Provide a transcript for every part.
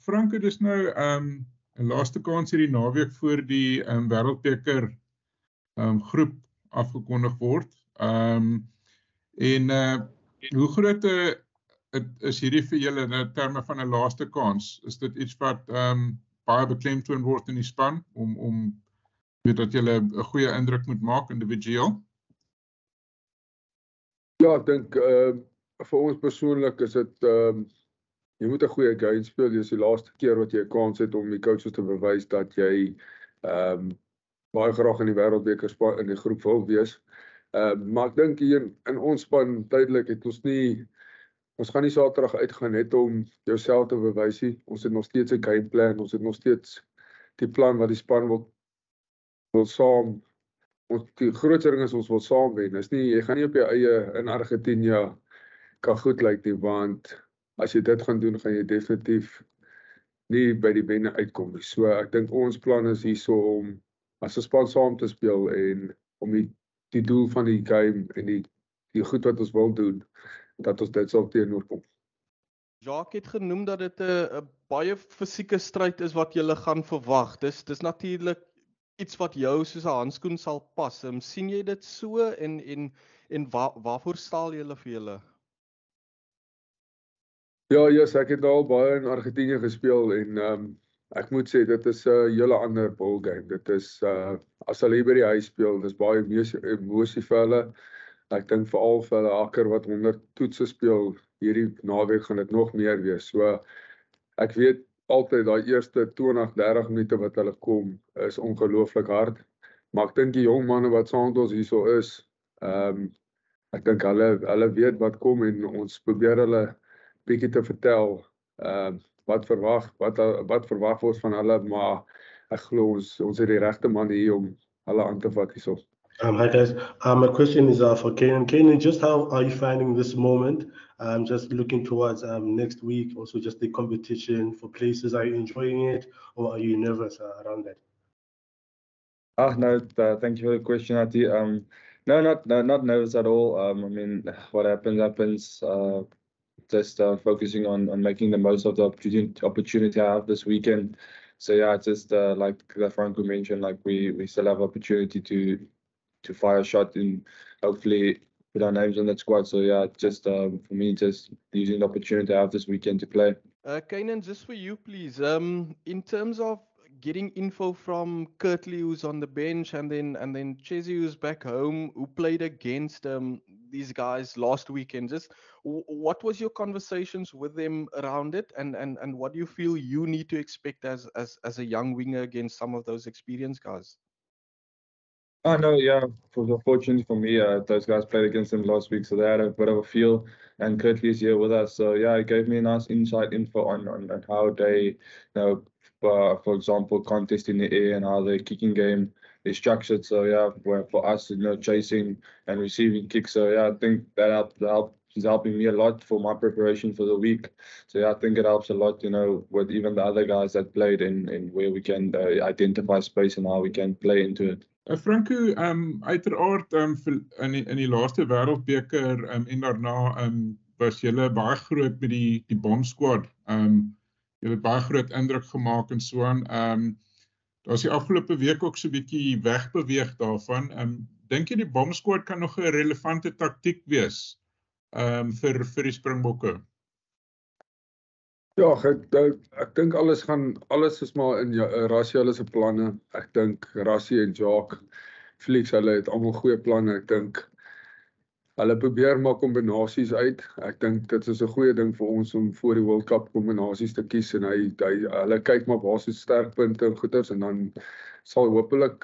Franco, dis nou 'n laaste kans hierdie naweek voor die Wêreldbeker groep afgekondig word. En hoe groot is hierdie vir julle in terme van 'n laaste kans? Is dit iets wat baie beklemtoon word in die span om weet dat julle 'n goeie indruk moet maak individueel? Ja, ek dink vir ons persoonlik is dit jy moet 'n goeie game speel. Dit is die laaste keer wat jy 'n kans het om die coaches te bewys dat jy baie graag in die Wêreldbeker span in die groep wil wees. Maar ek dink hier in ons span tydelik het ons gaan nie Saterdag uitgaan net om jouself te bewys nie. Ons het nog steeds 'n game plan. Ons het nog steeds die plan wat die span wil saam. Die grootste ding is ons wil saam wen. Dis nie jy gaan nie op jou eie in Argentina kan goed lyk nie, want as jy dit gaan doen, gaan jy definitief nie by die wenne uitkom nie. So ek dink ons plan is hierso om as 'n span saam te speel en om die doel van die game en die goed wat ons wil doen, dat ons dit sal teenoorkom. Jacques het genoem dat dit 'n baie fisieke stryd is wat jy gaan verwag. Dis natuurlik iets wat jou soos 'n handskoen sal pas. Sien jy dit so en waarvoor staan julle vir julle? Ja, ek het al baie in Argentinië gespeel en ek moet sê dit is 'n hele ander ballgame. Dit is as hulle hier by die huis speel, dis baie emosie vir hulle. Ek dink veral vir hulle akker wat 100 toetse speel, hierdie naweek gaan dit nog meer wees. So ek weet altyd daai eerste 20-30 minute wat hulle kom is ongelooflik hard. Maar ek dink die jong manne wat saam met ons hierso is, ek dink hulle weet wat kom en ons probeer hulle bietjie te vertel wat verwag word van hulle, maar ek glo ons het die regte man hier om hulle aan te vat hierso. Hi guys, my question is for Canan. Canan, just how are you finding this moment? Just looking towards next week, also just the competition for places. Are you enjoying it or are you nervous around that? No, thank you for the question, Ati. No, not nervous at all. I mean, what happens. Just focusing on making the most of the opportunity I have this weekend. So yeah, just like Franco mentioned, like we still have opportunity to fire a shot and hopefully put our names on that squad. So yeah, just for me, just using the opportunity I have this weekend to play. Canan, just for you, please. In terms of getting info from Kirtley, who's on the bench, and then Chesney, who's back home, who played against these guys last weekend. Just what was your conversations with them around it, and what do you feel you need to expect as a young winger against some of those experienced guys? Oh no, yeah. Fortunately for me, those guys played against them last week, so they had a bit of a feel. And Kirtley is here with us, so yeah, it gave me a nice info on how they, for example, contest in the air and how their kicking game is structured. So yeah, for us, chasing and receiving kicks. So yeah, I think that is helping me a lot for my preparation for the week. So yeah, I think it helps a lot, with even the other guys that played and where we can identify space and how we can play into it. Franco, uiteraard in die laaste Wêreldbeker en daarna was julle baie groot met die bomb squad. Julle het baie groot indruk gemaak en so aan. Daar's die afgelope week ook so 'n bietjie wegbeweeg daarvan. Dink jy die bomb squad kan nog 'n relevante taktiek wees vir die Springbokke? Ja, ek dink alles is maar in Rassie hulle se planne. Ek dink Rassie en Jacques, Felix, hulle het almal goeie planne. Ek dink hulle probeer maar kombinasies uit. Ek dink dit is 'n goeie ding vir ons om voor die World Cup kombinasies te kies en hulle kyk maar waar se sterkpunte en goeders en dan sal hopelik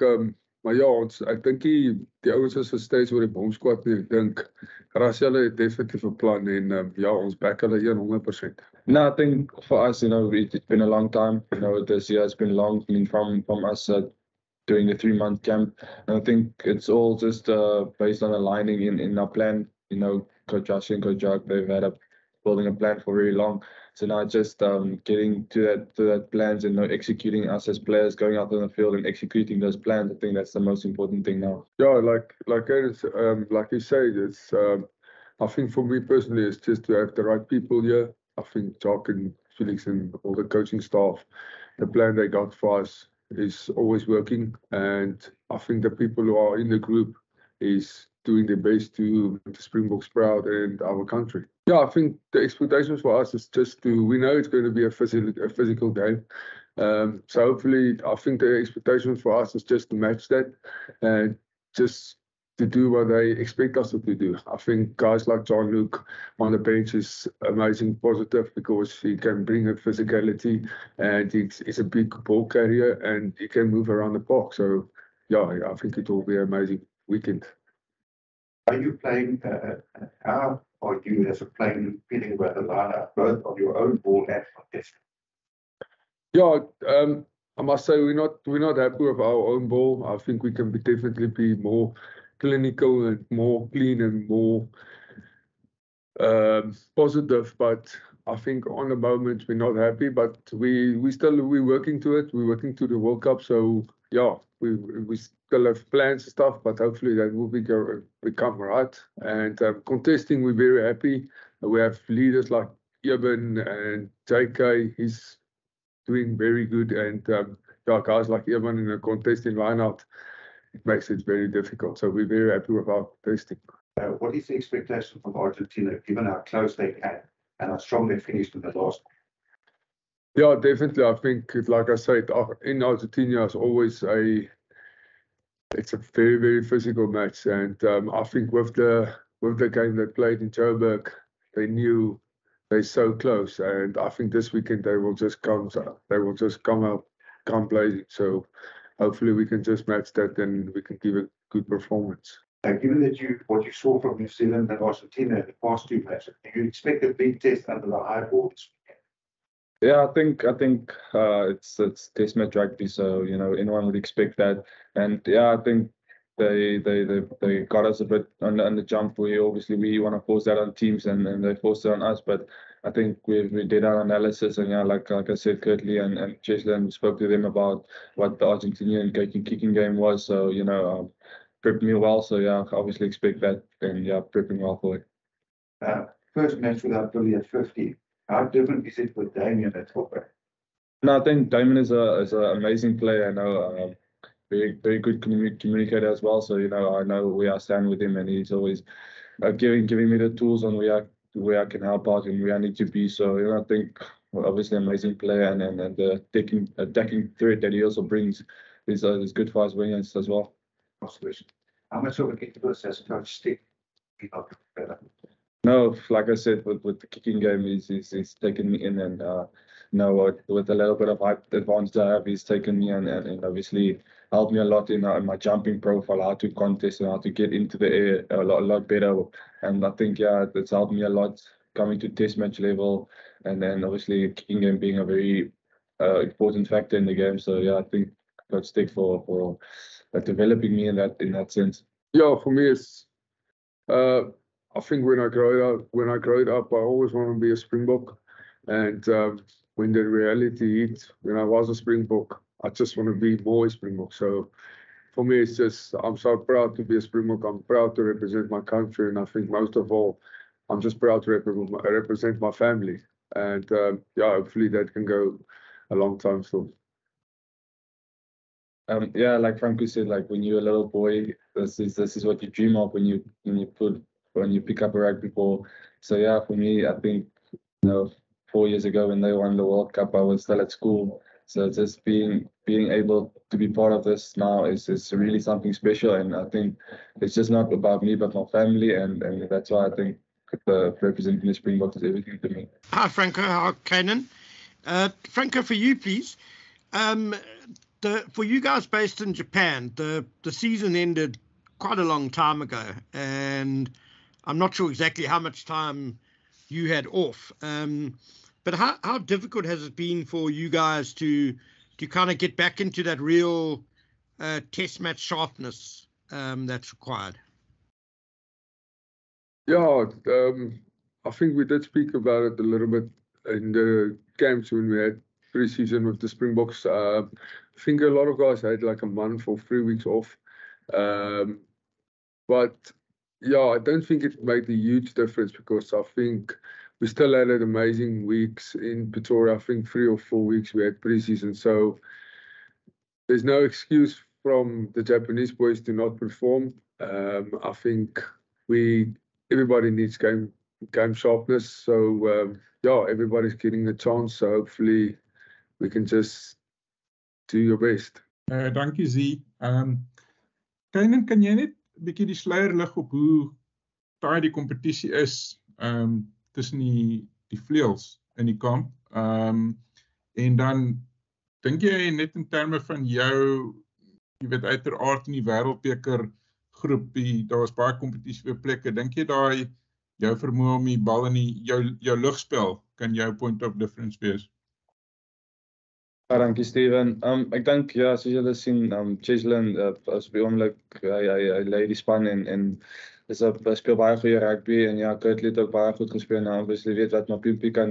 maar ja, ek dink die ouens is steeds oor die bomb squad nie. Ek dink Rassie hulle het definitief 'n plan en ja, ons back hulle 100%. No, I think for us, it's been a long time. This year has been long. I mean, from us doing the 3-month camp, and I think it's all just based on aligning in our plan. Coach Josh and Coach Jack, they've had building a plan for very long. So now just getting to that plans and executing us as players, going out on the field and executing those plans. I think that's the most important thing now. Yeah, like you say, it's I think for me personally, it's just to have the right people here. I think Jack and Felix and all the coaching staff, the plan they got for us is always working, and I think the people who are in the group is doing their best to make the Springboks proud and our country. Yeah, I think the expectations for us is just we know it's going to be a physical game. So hopefully, I think the expectation for us is just to match that and just to do what they expect us to do. I think guys like Jean-Luc on the bench is amazing positive because he can bring a physicality and he's a big ball carrier and he can move around the park. So yeah, I think it will be an amazing weekend. Are you playing, how are you as a player feeling about the lineup, both on your own ball and contest? Yeah, I must say we're not happy with our own ball. I think we can definitely be more clinical and more clean and more positive. But I think on the moment we're not happy. But we're working to it. We're working to the World Cup. So yeah, we still have plans and stuff. But hopefully that will become right. And contesting, we're very happy. We have leaders like Eben and JK. He's doing very good, and yeah, guys like Evan in a contesting lineout, it makes it very difficult. So we're very happy with our testing. What is the expectation from Argentina, given how close they came and how strong they finished in the last? Yeah, definitely. I think, like I said, in Argentina, it's always it's a very, very physical match, and I think with the game they played in Joburg, they knew they're so close, and I think this weekend they will just come blazing. So hopefully we can just match that and we can give a good performance. Given that what you saw from New Zealand and Argentina in the past two matches, do you expect a big test under the high boards? Yeah, I think it's test match rugby, so anyone would expect that, and yeah, I think they got us a bit on the jump. We want to force that on teams, and they forced it on us. But I think we did our analysis, and yeah, like I said, Kurtley and Cheslin spoke to them about what the Argentinian kicking game was. So prepped me well. So yeah, obviously expect that, and yeah, prepping well for it. First match without Billy at 50. How different is it with Damien at fullback? No, I think Damien is an amazing player. I know. Very good communicator as well. So I know where I stand with him, and he's always giving me the tools on where I can help out and where I need to be. So I think obviously amazing player, and the attacking threat that he also brings is good for us wingers as well. How much of a kick does as a coach stick? Better. No, like I said, with the kicking game, he's taken me in, and with a little bit of advantage I have, he's taken me and obviously helped me a lot in my jumping profile, how to contest and how to get into the air a lot better. And I think it's helped me a lot coming to test match level, and then obviously kicking game being a very important factor in the game. So yeah, I think Coach Stick for developing me in that sense. Yeah, for me it's. I think when I growed up, I always want to be a Springbok, and when the reality hit, when I was a Springbok, I just want to be more a Springbok. So for me, it's just I'm so proud to be a Springbok. I'm proud to represent my country, and I think most of all, I'm just proud to represent my family. And hopefully that can go a long time still. Yeah, like Franco said, like when you're a little boy, this is what you dream of when you pick up a rugby ball. So yeah, for me, I think 4 years ago when they won the World Cup, I was still at school. So just being able to be part of this now is really something special, and I think it's just not about me but my family, and that's why I think representing the Springboks is everything to me. Hi Franco, hi Canan. Franco, for you please. For you guys based in Japan, the season ended quite a long time ago, and I'm not sure exactly how much time you had off. But how difficult has it been for you guys to kind of get back into that real test match sharpness that's required? Yeah, I think we did speak about it a little bit in the camps when we had pre-season with the Springboks. I think a lot of guys had like a month or 3 weeks off. But yeah, I don't think it made a huge difference because I think we still had amazing weeks in Pretoria. I think 3 or 4 weeks we had preseason. So there's no excuse from the Japanese boys to not perform. I think everybody needs game sharpness. So yeah, everybody's getting a chance. So hopefully we can just do your best. Dankie Z. Canan, kan jy net 'n bietjie die sluier lig op hoe taai die kompetisie is tussen die vleuels in die kamp? En dan dink jy net in terme van jou, jy weet uiteraard in die wêreldbeker groep, daar's baie kompetisie vir plekke. Dink jy daai jou vermoë om die bal in jou lugspel kan jou point of difference wees? Dankie Steven. Ek dink ja, soos julle sien, Cheslin as op die oomblik hy lei die span en speel baie goeie rugby en ja, Kurtley het ook baie goed gespeel. Nou obviously weet wat Mapimpi kan doen.